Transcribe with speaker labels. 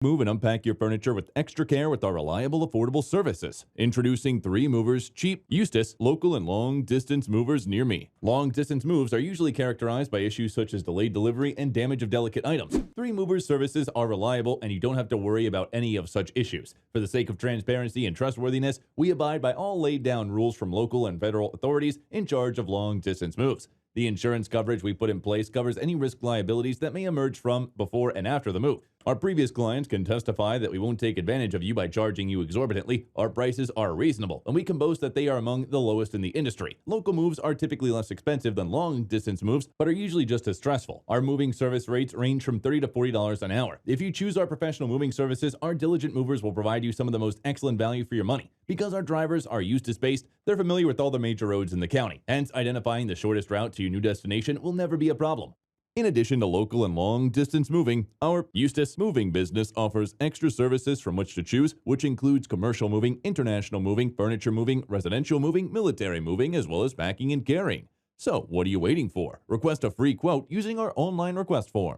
Speaker 1: Move and unpack your furniture with extra care with our reliable, affordable services. Introducing 3 Movers Cheap Eustis, local and long distance movers near me. Long distance moves are usually characterized by issues such as delayed delivery and damage of delicate items. 3 Movers services are reliable and you don't have to worry about any of such issues. For the sake of transparency and trustworthiness, we abide by all laid down rules from local and federal authorities in charge of long distance moves. The insurance coverage we put in place covers any risk liabilities that may emerge from, before, and after the move. Our previous clients can testify that we won't take advantage of you by charging you exorbitantly. Our prices are reasonable, and we can boast that they are among the lowest in the industry. Local moves are typically less expensive than long-distance moves, but are usually just as stressful. Our moving service rates range from $30 to $40 an hour. If you choose our professional moving services, our diligent movers will provide you some of the most excellent value for your money. Because our drivers are Eustis-based, they're familiar with all the major roads in the county. Hence, identifying the shortest route to your new destination will never be a problem. In addition to local and long-distance moving, our Eustis moving business offers extra services from which to choose, which includes commercial moving, international moving, furniture moving, residential moving, military moving, as well as packing and carrying. So, what are you waiting for? Request a free quote using our online request form.